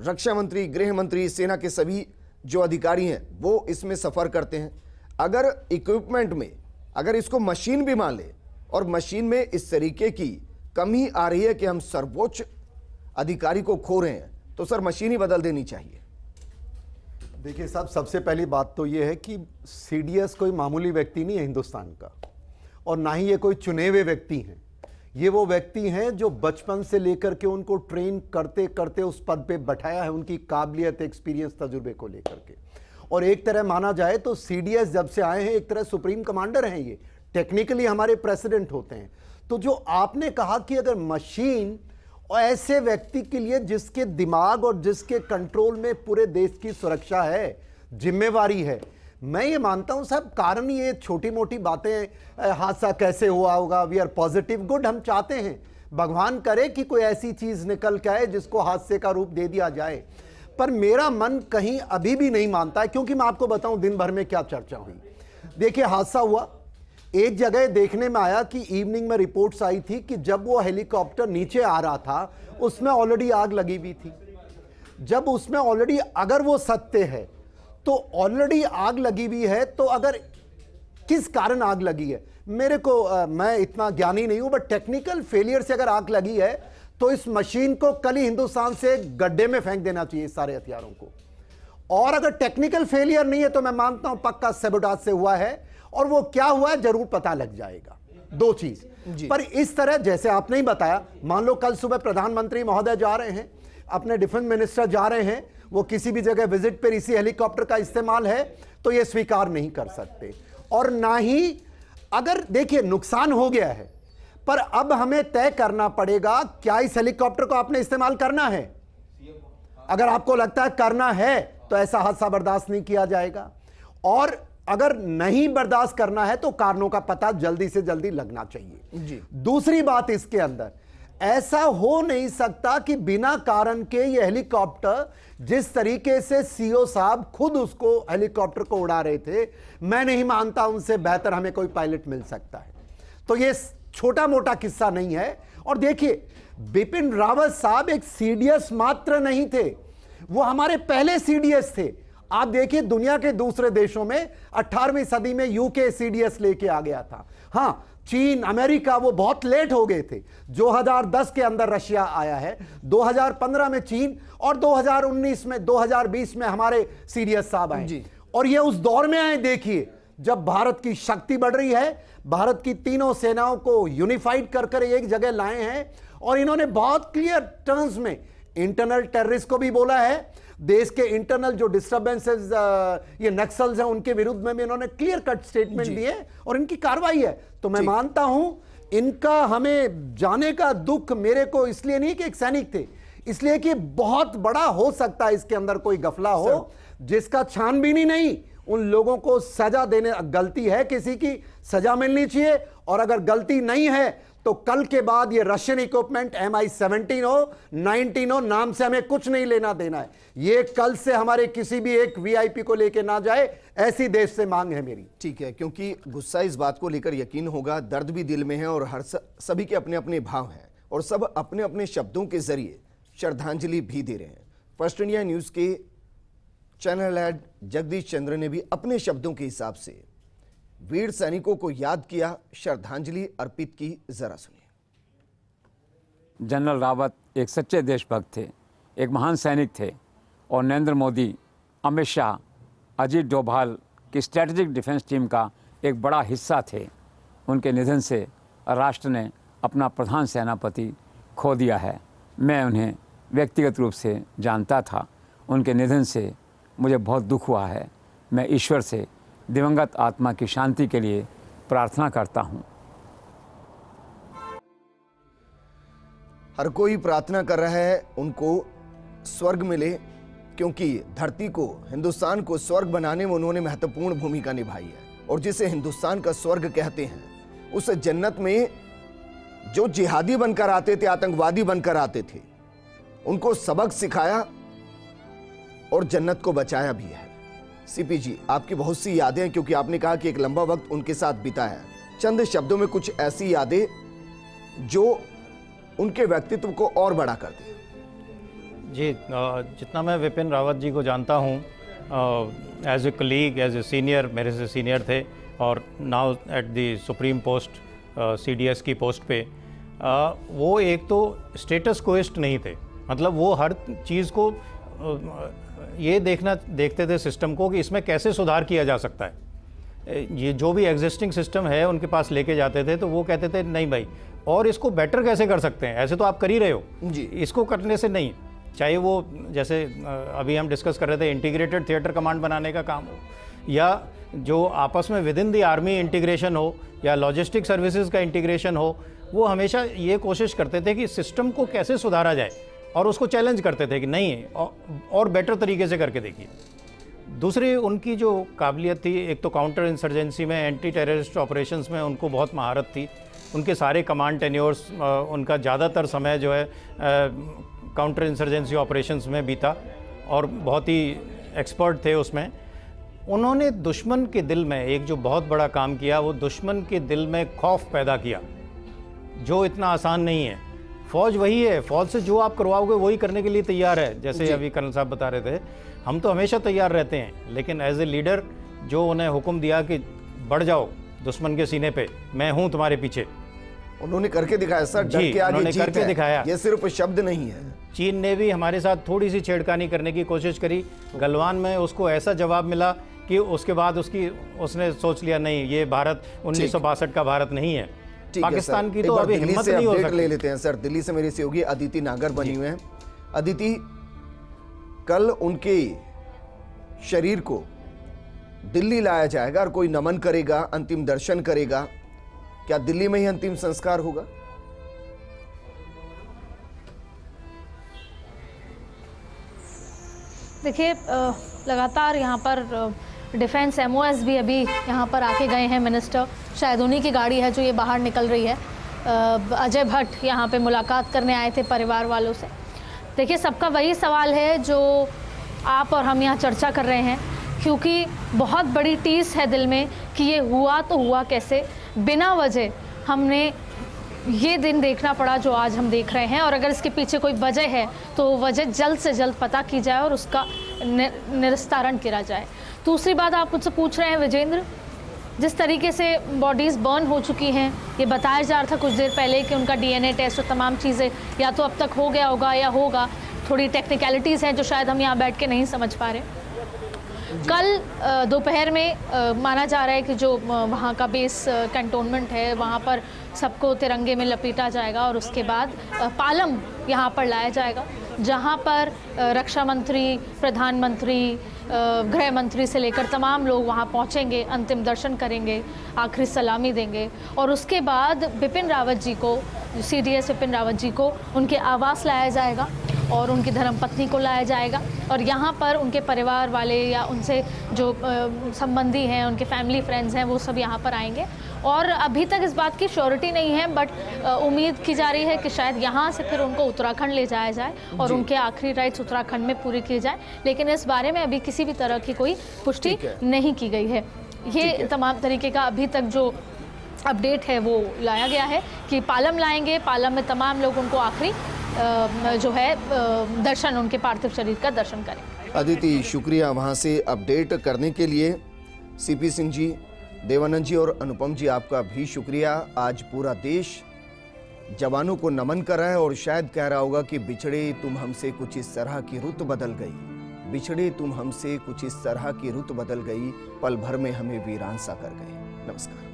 रक्षा मंत्री, गृह मंत्री, सेना के सभी जो अधिकारी हैं वो इसमें सफर करते हैं। अगर इक्विपमेंट में, अगर इसको मशीन भी मान ले और मशीन में इस तरीके की कमी आ रही है कि हम सर्वोच्च अधिकारी को खो रहे हैं, तो सर मशीन ही बदल देनी चाहिए। देखिए साहब, सबसे पहली बात तो ये है कि सीडीएस कोई मामूली व्यक्ति नहीं है हिंदुस्तान का, और ना ही ये कोई चुने हुए व्यक्ति हैं। ये वो व्यक्ति हैं जो बचपन से लेकर के उनको ट्रेन करते करते उस पद पे बैठाया है, उनकी काबिलियत, एक्सपीरियंस, तजुर्बे को लेकर के। और एक तरह माना जाए तो सीडीएस जब से आए हैं एक तरह सुप्रीम कमांडर हैं, ये टेक्निकली हमारे प्रेसिडेंट होते हैं। तो जो आपने कहा कि अगर मशीन और ऐसे व्यक्ति के लिए जिसके दिमाग और जिसके कंट्रोल में पूरे देश की सुरक्षा है, जिम्मेवारी है, मैं ये मानता हूं साहब, कारण ये छोटी मोटी बातें, हादसा कैसे हुआ होगा, वी आर पॉजिटिव, गुड, हम चाहते हैं, भगवान करे कि कोई ऐसी चीज निकल के आए जिसको हादसे का रूप दे दिया जाए, पर मेरा मन कहीं अभी भी नहीं मानता है, क्योंकि मैं आपको बताऊं दिन भर में क्या चर्चा हुई। देखिए, हादसा हुआ, एक जगह देखने में आया कि इवनिंग में रिपोर्ट्स आई थी कि जब वो हेलीकॉप्टर नीचे आ रहा था उसमें ऑलरेडी आग लगी हुई थी। जब उसमें ऑलरेडी, अगर वो सत्य है तो ऑलरेडी आग लगी हुई है, तो अगर किस कारण आग लगी है, मेरे को मैं इतना ज्ञानी नहीं हूं, बट टेक्निकल फेलियर से अगर आग लगी है तो इस मशीन को कल ही हिंदुस्तान से गड्ढे में फेंक देना चाहिए, सारे हथियारों को। और अगर टेक्निकल फेलियर नहीं है तो मैं मानता हूं पक्का सैबोटाज से हुआ है, और वो क्या हुआ है जरूर पता लग जाएगा। दो चीज, पर इस तरह जैसे आपने ही बताया, मान लो कल सुबह प्रधानमंत्री महोदय जा रहे हैं, अपने डिफेंस मिनिस्टर जा रहे हैं, वो किसी भी जगह विजिट पर इसी हेलीकॉप्टर का इस्तेमाल है, तो ये स्वीकार नहीं कर सकते। और ना ही, अगर देखिए नुकसान हो गया है, पर अब हमें तय करना पड़ेगा क्या इस हेलीकॉप्टर को आपने इस्तेमाल करना है। अगर आपको लगता है करना है तो ऐसा हादसा बर्दाश्त नहीं किया जाएगा, और अगर नहीं बर्दाश्त करना है तो कारणों का पता जल्दी से जल्दी लगना चाहिए जी। दूसरी बात, इसके अंदर ऐसा हो नहीं सकता कि बिना कारण के ये हेलीकॉप्टर, जिस तरीके से सीओ साहब खुद उसको हेलीकॉप्टर को उड़ा रहे थे, मैं नहीं मानता उनसे बेहतर हमें कोई पायलट मिल सकता है। तो ये छोटा मोटा किस्सा नहीं है। और देखिए, बिपिन रावत साहब एक सीडीएस मात्र नहीं थे, वो हमारे पहले सीडीएस थे। आप देखिए, दुनिया के दूसरे देशों में 18वीं सदी में यूके सीडीएस लेके आ गया था। हाँ, चीन, अमेरिका, वो बहुत लेट हो गए थे। 2010 के अंदर रशिया आया है, 2015 में चीन, और 2019 में, 2020 में हमारे सीडीएस साहब आए। और ये उस दौर में आए, देखिए, जब भारत की शक्ति बढ़ रही है, भारत की तीनों सेनाओं को यूनिफाइड कर कर एक जगह लाए हैं, और इन्होंने बहुत क्लियर टर्म्स में इंटरनल टेररिस्ट को भी बोला है, देश के इंटरनल जो डिस्टर्बेंसेस, ये नक्सल्स हैं, उनके विरुद्ध में भी इन्होंने क्लियर कट स्टेटमेंट दिए, और इनकी कार्रवाई है। तो मैं मानता हूं इनका हमें जाने का दुख मेरे को इसलिए नहीं कि एक सैनिक थे, इसलिए कि बहुत बड़ा हो सकता है इसके अंदर कोई गफला हो जिसका छानबीन ही नहीं। उन लोगों को सजा देने, गलती है किसी की सजा मिलनी चाहिए, और अगर गलती नहीं है तो कल के बाद ये रशियन इक्विपमेंट MI-17 हो 19 हो, नाम से हमें कुछ नहीं लेना देना है। ये कल से हमारे किसी भी एक VIP को लेके ना जाए, ऐसी देश से मांग है मेरी। ठीक है, क्योंकि गुस्सा इस बात को लेकर यकीन होगा, दर्द भी दिल में है और हर सभी के अपने अपने भाव हैं और सब अपने अपने शब्दों के जरिए श्रद्धांजलि भी दे रहे हैं। फर्स्ट इंडिया न्यूज़ के चैनल हेड जगदीश चंद्र ने भी अपने शब्दों के हिसाब से वीर सैनिकों को याद किया, श्रद्धांजलि अर्पित की। जरा सुनिए। जनरल रावत एक सच्चे देशभक्त थे, एक महान सैनिक थे और नरेंद्र मोदी, अमित शाह, अजीत डोभाल की स्ट्रैटेजिक डिफेंस टीम का एक बड़ा हिस्सा थे। उनके निधन से राष्ट्र ने अपना प्रधान सेनापति खो दिया है। मैं उन्हें व्यक्तिगत रूप से जानता था। उनके निधन से मुझे बहुत दुख हुआ है। मैं ईश्वर से दिवंगत आत्मा की शांति के लिए प्रार्थना करता हूँ। हर कोई प्रार्थना कर रहा है उनको स्वर्ग मिले, क्योंकि धरती को, हिंदुस्तान को स्वर्ग बनाने में उन्होंने महत्वपूर्ण भूमिका निभाई है। और जिसे हिंदुस्तान का स्वर्ग कहते हैं, उस जन्नत में जो जिहादी बनकर आते थे, आतंकवादी बनकर आते थे, उनको सबक सिखाया और जन्नत को बचाया भी है। सीपी जी, आपकी बहुत सी यादें हैं, क्योंकि आपने कहा कि एक लंबा वक्त उनके साथ बिताया है। चंद शब्दों में कुछ ऐसी यादें जो उनके व्यक्तित्व को और बड़ा कर दें। जी, जितना मैं विपिन रावत जी को जानता हूँ, as a colleague, as a senior, मेरे से सीनियर थे और now at the supreme post, CDS की पोस्ट पे, वो एक तो स्टेटस कोइस्ट नहीं थे। मतलब वो हर चीज़ को ये देखते थे सिस्टम को कि इसमें कैसे सुधार किया जा सकता है। ये जो भी एग्जिस्टिंग सिस्टम है उनके पास लेके जाते थे, तो वो कहते थे नहीं भाई, और इसको बेटर कैसे कर सकते हैं, ऐसे तो आप कर ही रहे हो जी, इसको करने से नहीं। चाहे वो जैसे अभी हम डिस्कस कर रहे थे इंटीग्रेटेड थिएटर कमांड बनाने का काम हो, या जो आपस में with in the army integration हो, या लॉजिस्टिक सर्विसेज का इंटीग्रेशन हो, वो हमेशा ये कोशिश करते थे कि सिस्टम को कैसे सुधारा जाए और उसको चैलेंज करते थे कि नहीं, और बेटर तरीके से करके देखिए। दूसरी उनकी जो काबिलियत थी, एक तो काउंटर इंसर्जेंसी में, एंटी टेररिस्ट ऑपरेशंस में उनको बहुत महारत थी। उनके सारे कमांड टेन्योर्स, उनका ज़्यादातर समय जो है काउंटर इंसर्जेंसी ऑपरेशंस में बीता और बहुत ही एक्सपर्ट थे उसमें। उन्होंने दुश्मन के दिल में एक जो बहुत बड़ा काम किया, वो दुश्मन के दिल में खौफ पैदा किया, जो इतना आसान नहीं है। फौज वही है, फौज से जो आप करवाओगे वही करने के लिए तैयार है। जैसे अभी कर्नल साहब बता रहे थे, हम तो हमेशा तैयार रहते हैं, लेकिन एज ए लीडर जो उन्हें हुक्म दिया कि बढ़ जाओ दुश्मन के सीने पे, मैं हूं तुम्हारे पीछे, उन्होंने करके दिखाया सर। डर के आगे उन्होंने जीत करके है। दिखाया। ये सिर्फ शब्द नहीं है। चीन ने भी हमारे साथ थोड़ी सी छेड़खानी करने की कोशिश करी, गलवान में उसको ऐसा जवाब मिला कि उसके बाद उसने सोच लिया नहीं, ये भारत 1962 का भारत नहीं है। पाकिस्तान की तो अभी हिम्मत नहीं हो सकती। ले लेते हैं सर। दिल्ली से मेरे सहयोगी अदिति नागर बनी हुए हैं। अदिति, कल उनके शरीर को दिल्ली लाया जाएगा और कोई नमन करेगा, अंतिम दर्शन करेगा। क्या दिल्ली में ही अंतिम संस्कार होगा? देखिए, लगातार यहाँ पर डिफेंस MOS भी अभी यहाँ पर आके गए हैं मिनिस्टर, शायद उन्हीं की गाड़ी है जो ये बाहर निकल रही है। अजय भट्ट यहाँ पे मुलाकात करने आए थे परिवार वालों से। देखिए, सबका वही सवाल है जो आप और हम यहाँ चर्चा कर रहे हैं, क्योंकि बहुत बड़ी टीस है दिल में कि ये हुआ तो हुआ कैसे। बिना वजह हमने ये दिन देखना पड़ा जो आज हम देख रहे हैं, और अगर इसके पीछे कोई वजह है तो वजह जल्द से जल्द पता की जाए और उसका निस्तारण किया जाए। दूसरी बात आप मुझसे पूछ रहे हैं विजेंद्र, जिस तरीके से बॉडीज़ बर्न हो चुकी हैं, ये बताया जा रहा था कुछ देर पहले कि उनका DNA टेस्ट और तमाम चीज़ें या तो अब तक हो गया होगा या होगा। थोड़ी टेक्निकलिटीज़ हैं जो शायद हम यहाँ बैठ के नहीं समझ पा रहे। कल दोपहर में माना जा रहा है कि जो वहाँ का बेस कैंटोनमेंट है, वहाँ पर सबको तिरंगे में लपेटा जाएगा और उसके बाद पालम यहाँ पर लाया जाएगा, जहाँ पर रक्षा मंत्री, प्रधानमंत्री, गृह मंत्री से लेकर तमाम लोग वहाँ पहुँचेंगे, अंतिम दर्शन करेंगे, आखिरी सलामी देंगे और उसके बाद बिपिन रावत जी को, CDS बिपिन रावत जी को उनके आवास लाया जाएगा और उनकी धर्मपत्नी को लाया जाएगा और यहाँ पर उनके परिवार वाले या उनसे जो संबंधी हैं, उनके फैमिली फ्रेंड्स हैं, वो सब यहाँ पर आएंगे। और अभी तक इस बात की श्योरिटी नहीं है, बट उम्मीद की जा रही है कि शायद यहाँ से फिर उनको उत्तराखंड ले जाया जाए और उनके आखिरी राइट्स उत्तराखंड में पूरी की जाए, लेकिन इस बारे में अभी किसी भी तरह की कोई पुष्टि नहीं की गई है। ये तमाम तरीके का अभी तक जो अपडेट है वो लाया गया है कि पालम लाएंगे, पालम में तमाम लोग उनको आखिरी जो है दर्शन, उनके पार्थिव शरीर का दर्शन करेंगे। अदिति, शुक्रिया वहाँ से अपडेट करने के लिए। CP सिंह जी, देवानंद जी और अनुपम जी, आपका भी शुक्रिया। आज पूरा देश जवानों को नमन कर रहा है और शायद कह रहा होगा कि बिछड़े तुम हमसे कुछ इस तरह की रुत बदल गई, बिछड़े तुम हमसे कुछ इस तरह की रुत बदल गई, पल भर में हमें वीरान सा कर गए। नमस्कार।